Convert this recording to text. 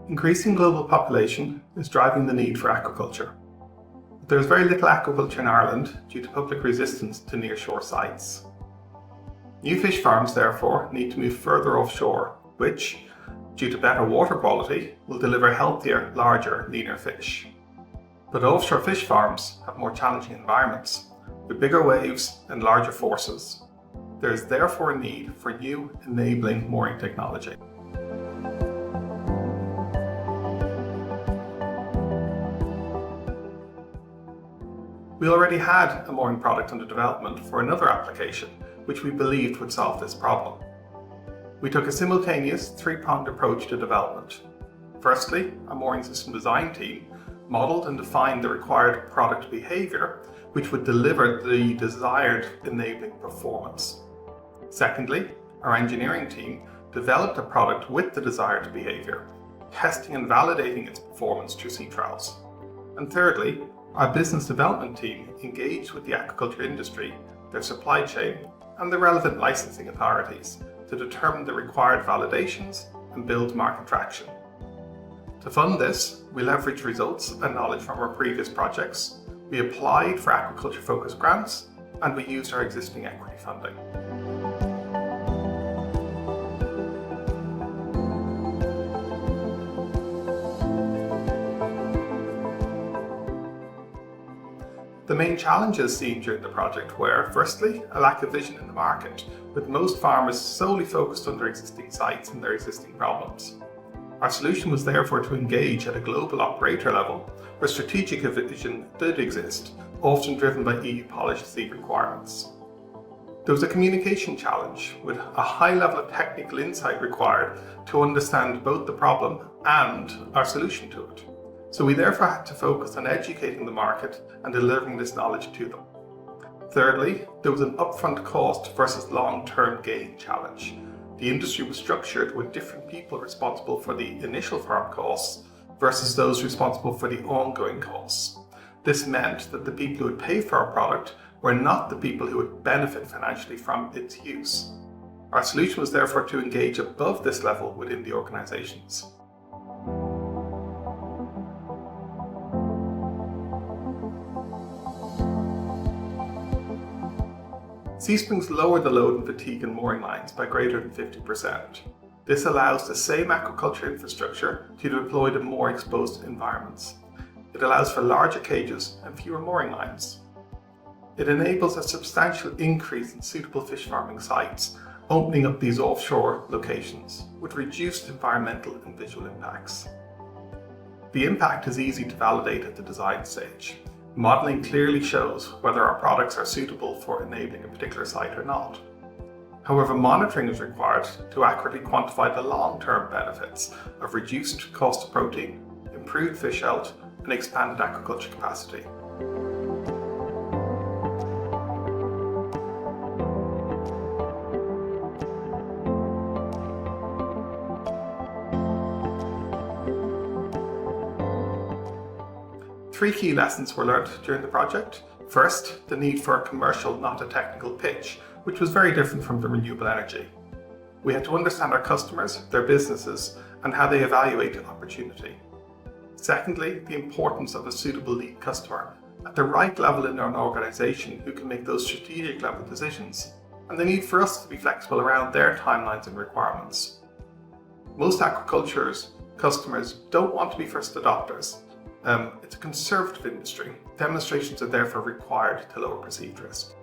Increasing global population is driving the need for aquaculture. There is very little aquaculture in Ireland due to public resistance to nearshore sites. New fish farms, therefore, need to move further offshore, which, due to better water quality, will deliver healthier, larger, leaner fish. But offshore fish farms have more challenging environments, with bigger waves and larger forces. There is therefore a need for new, enabling mooring technology. We already had a mooring product under development for another application, which we believed would solve this problem. We took a simultaneous three-pronged approach to development. Firstly, a mooring system design team modelled and defined the required product behaviour, which would deliver the desired enabling performance. Secondly, our engineering team developed a product with the desired behaviour, testing and validating its performance through sea trials. And thirdly, our business development team engaged with the aquaculture industry, their supply chain, and the relevant licensing authorities to determine the required validations and build market traction. To fund this, we leveraged results and knowledge from our previous projects, we applied for aquaculture-focused grants, and we used our existing equity funding. The main challenges seen during the project were, firstly, a lack of vision in the market, with most farmers solely focused on their existing sites and their existing problems. Our solution was therefore to engage at a global operator level, where strategic vision did exist, often driven by EU policy requirements. There was a communication challenge, with a high level of technical insight required to understand both the problem and our solution to it. So we therefore had to focus on educating the market and delivering this knowledge to them. Thirdly, there was an upfront cost versus long-term gain challenge. The industry was structured with different people responsible for the initial farm costs versus those responsible for the ongoing costs. This meant that the people who would pay for our product were not the people who would benefit financially from its use. Our solution was therefore to engage above this level within the organizations. C-springs lower the load and fatigue in mooring lines by greater than 50%. This allows the same aquaculture infrastructure to be deployed in more exposed environments. It allows for larger cages and fewer mooring lines. It enables a substantial increase in suitable fish farming sites, opening up these offshore locations with reduced environmental and visual impacts. The impact is easy to validate at the design stage. Modelling clearly shows whether our products are suitable for enabling a particular site or not. However, monitoring is required to accurately quantify the long-term benefits of reduced cost of protein, improved fish health, and expanded aquaculture capacity. Three key lessons were learned during the project. First, the need for a commercial, not a technical pitch, which was very different from the renewable energy. We had to understand our customers, their businesses, and how they evaluate opportunity. Secondly, the importance of a suitable lead customer at the right level in an organization who can make those strategic level decisions, and the need for us to be flexible around their timelines and requirements. Most aquaculture customers don't want to be first adopters. It's a conservative industry. Demonstrations are therefore required to lower perceived risk.